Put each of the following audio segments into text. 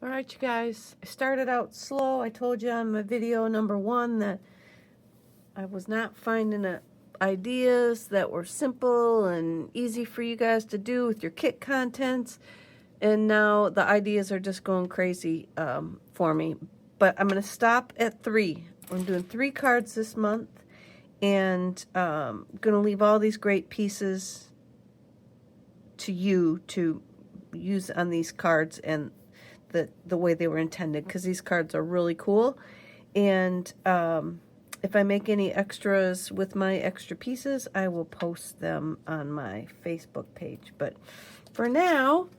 All right, you guys, I started out slow. I told you on my video number 1 that I was not finding ideas that were simple and easy for you guys to do with your kit contents. And now the ideas are just going crazy for me. But I'm going to stop at 3. I'm doing 3 cards this month. And going to leave all these great pieces to you to use on these cards and the way they were intended, because these cards are really cool. And if I make any extras with my extra pieces, I will post them on my Facebook page. But for now,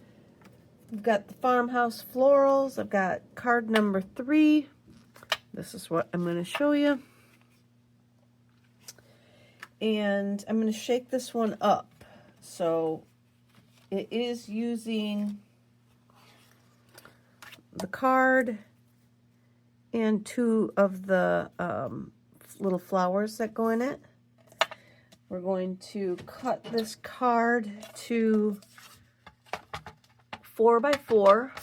I've got the Farmhouse Florals. I've got card number 3. This is what I'm going to show you. And I'm going to shake this one up. So it is using the card and 2 of the little flowers that go in it. We're going to cut this card to 4 by 4.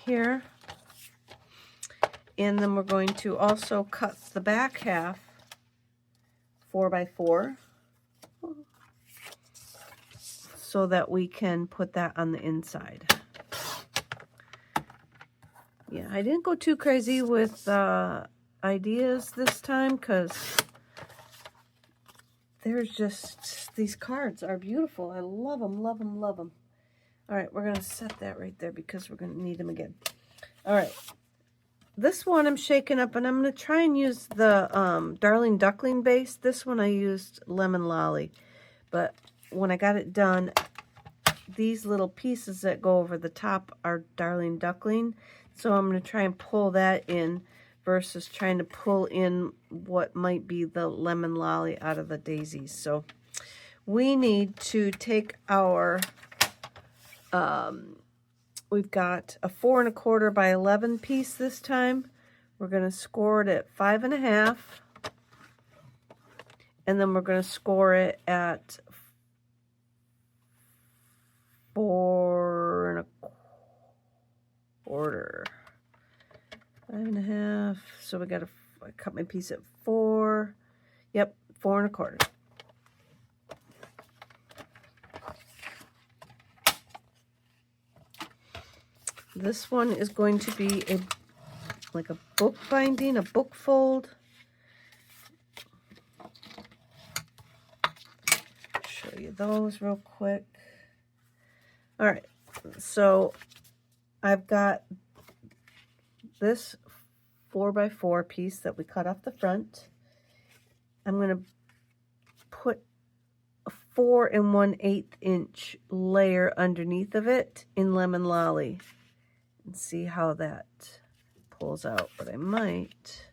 Here. And then we're going to also cut the back half 4 by 4 so that we can put that on the inside. Yeah, I didn't go too crazy with ideas this time because there's just, these cards are beautiful. I love them, love them, love them. All right, we're going to set that right there because we're going to need them again. All right. This one I'm shaking up, and I'm going to try and use the Darling Duckling base. This one I used Lemon Lolly. But when I got it done, these little pieces that go over the top are Darling Duckling. So I'm going to try and pull that in versus trying to pull in what might be the Lemon Lolly out of the daisies. So we need to take our... we've got a 4 1/4 by 11 piece this time. We're going to score it at 5 1/2. And then we're going to score it at 4 1/4. 5 1/2. So we got to cut my piece at 4. Yep, 4 1/4. This one is going to be like a book binding, a book fold. Show you those real quick. All right, so I've got this 4 by 4 piece that we cut off the front. I'm going to put a 4 1/8 inch layer underneath of it in Lemon Lolly. And see how that pulls out, but I might.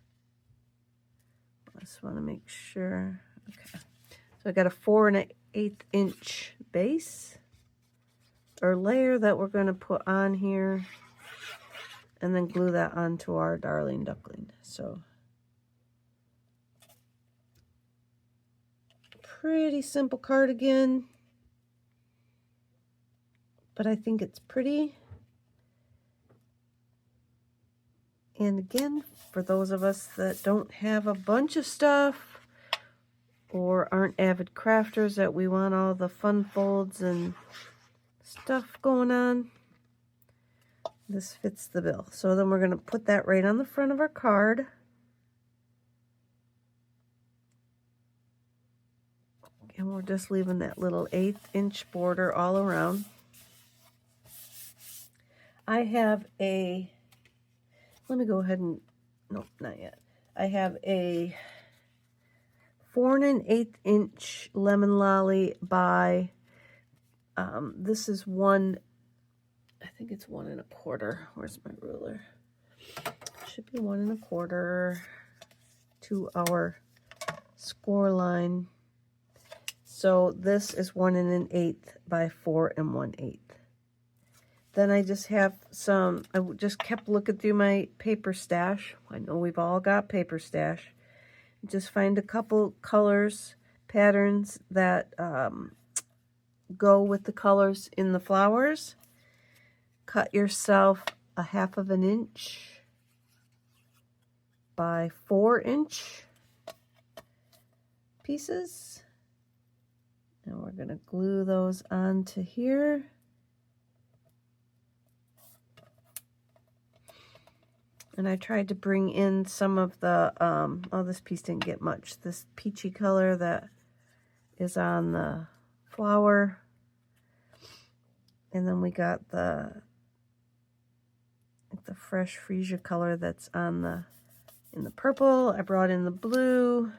I just want to make sure. Okay, so I got a 4 1/8 inch base or layer that we're going to put on here, and then glue that onto our Darling Duckling. So pretty simple cardigan, but I think it's pretty. And again, for those of us that don't have a bunch of stuff or aren't avid crafters that we want all the fun folds and stuff going on, this fits the bill. So then we're going to put that right on the front of our card. And we're just leaving that little 1/8 inch border all around. I have a... Let me go ahead and, nope, not yet. I have a 4 1/8 inch Lemon Lolly by, this is 1, I think it's 1 1/4. Where's my ruler? Should be 1 1/4 to our score line. So this is 1 1/8 by 4 1/8. Then I just have some, I just kept looking through my paper stash. I know we've all got paper stash. Just find a couple colors, patterns that go with the colors in the flowers. Cut yourself a 1/2 inch by 4-inch pieces. And we're going to glue those onto here. And I tried to bring in some of the, oh, this piece didn't get much. This peachy color that is on the flower. And then we got the fresh freesia color that's on in the purple. I brought in the blue.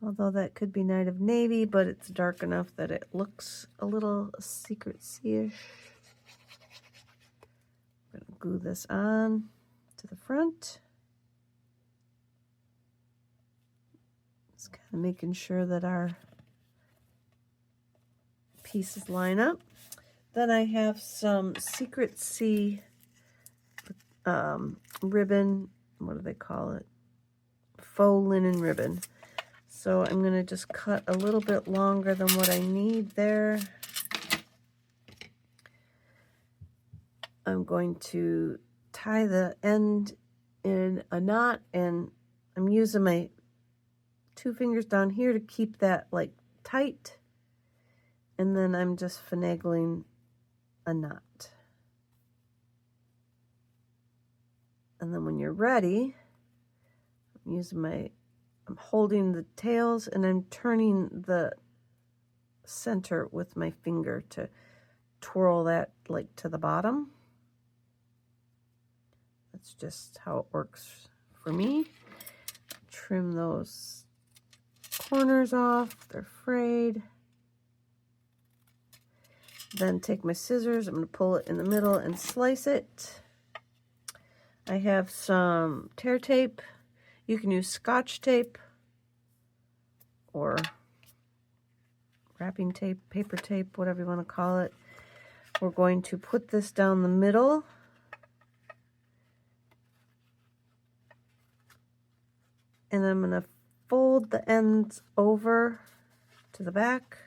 Although that could be Night of Navy, but it's dark enough that it looks a little secret-ish. I'm going to glue this on to the front. Just kind of making sure that our pieces line up. Then I have some Secret Sea ribbon. What do they call it? Faux linen ribbon. So I'm going to just cut a little bit longer than what I need there. I'm going to tie the end in a knot, and I'm using my 2 fingers down here to keep that like tight. And then I'm just finagling a knot. And then when you're ready, I'm holding the tails and I'm turning the center with my finger to twirl that like to the bottom. That's just how it works for me. Trim those corners off, they're frayed. Then take my scissors, I'm going to pull it in the middle and slice it. I have some tear tape. You can use Scotch tape or wrapping tape, paper tape, whatever you want to call it. We're going to put this down the middle. And I'm going to fold the ends over to the back.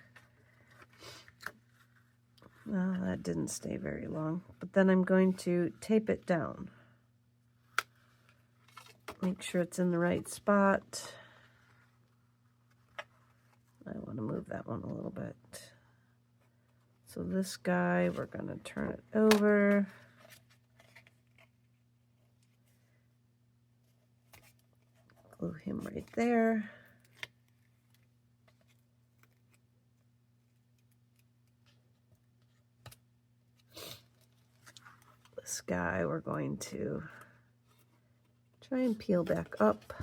Well, that didn't stay very long. But then I'm going to tape it down. Make sure it's in the right spot. I want to move that one a little bit. So this guy, we're going to turn it over. Glue him right there. This guy, we're going to try and peel back up.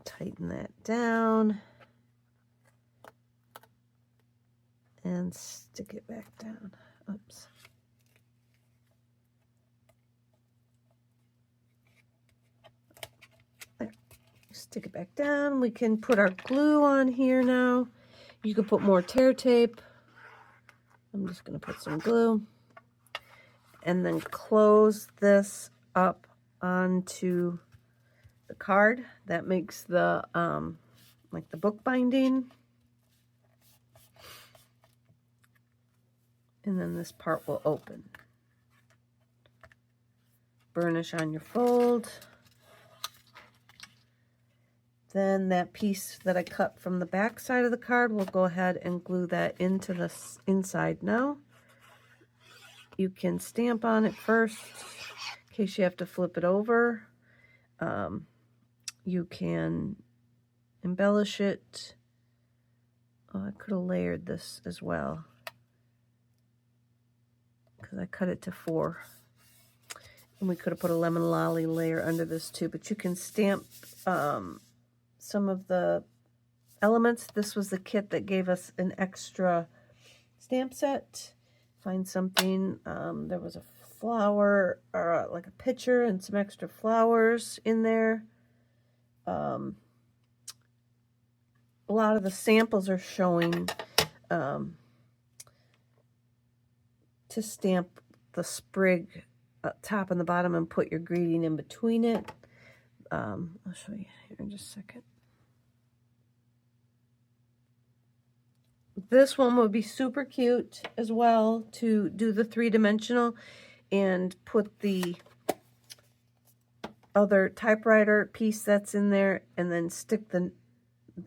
Tighten that down. And stick it back down. Oops. There. Stick it back down. We can put our glue on here now. You can put more tear tape. I'm just going to put some glue. And then close this up onto the card. That makes the, like the book binding. And then this part will open. Burnish on your fold. Then that piece that I cut from the back side of the card, we'll go ahead and glue that into the inside now. You can stamp on it first in case you have to flip it over. You can embellish it. Oh, I could have layered this as well, because I cut it to 4. And we could have put a lemon lolly layer under this too, but you can stamp some of the elements. This was the kit that gave us an extra stamp set. Find something, there was a flower, or like a pitcher and some extra flowers in there. A lot of the samples are showing to stamp the sprig top and the bottom and put your greeting in between it. I'll show you here in just a second. This one would be super cute as well to do the 3-dimensional and put the other typewriter piece that's in there and then stick the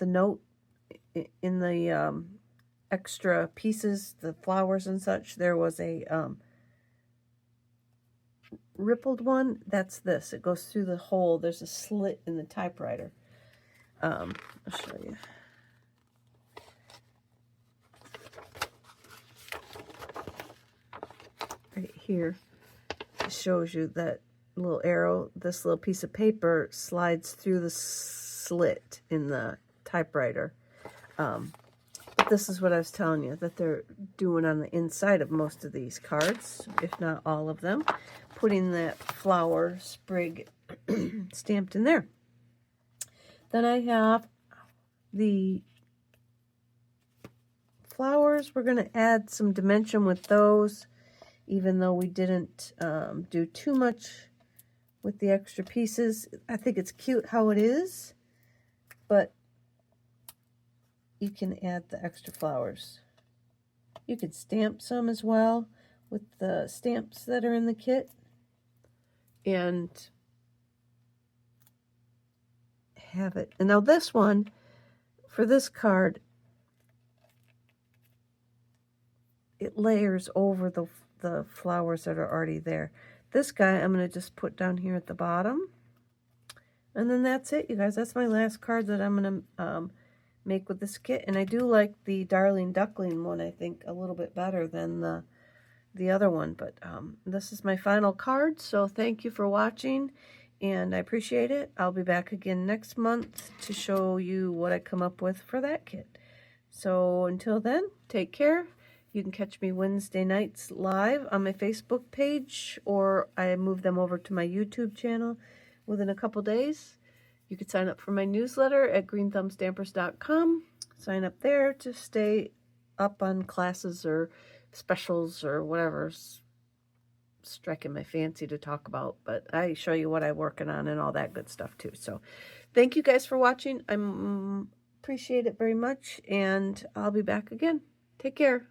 note in the extra pieces, the flowers and such. There was a rippled one. That's this. It goes through the hole. There's a slit in the typewriter. I'll show you. Right here, it shows you that little arrow. This little piece of paper slides through the slit in the typewriter. But this is what I was telling you that they're doing on the inside of most of these cards, if not all of them, putting that flower sprig stamped in there. Then I have the flowers. We're going to add some dimension with those, even though we didn't do too much with the extra pieces. I think it's cute how it is, but you can add the extra flowers. You could stamp some as well with the stamps that are in the kit. And have it. And now this one, for this card, it layers over the flowers that are already there. This guy I'm going to just put down here at the bottom. And then that's it, you guys. That's my last card that I'm going to make with this kit. And I do like the Darling Duckling one, I think, a little bit better than the other one. But this is my final card, so thank you for watching, and I appreciate it. I'll be back again next month to show you what I come up with for that kit. So until then, take care. You can catch me Wednesday nights live on my Facebook page, or I move them over to my YouTube channel within a couple days. You could sign up for my newsletter at greenthumbstampers.com. Sign up there to stay up on classes or specials or whatever's striking my fancy to talk about. But I show you what I'm working on and all that good stuff too. So thank you guys for watching. I appreciate it very much, and I'll be back again. Take care.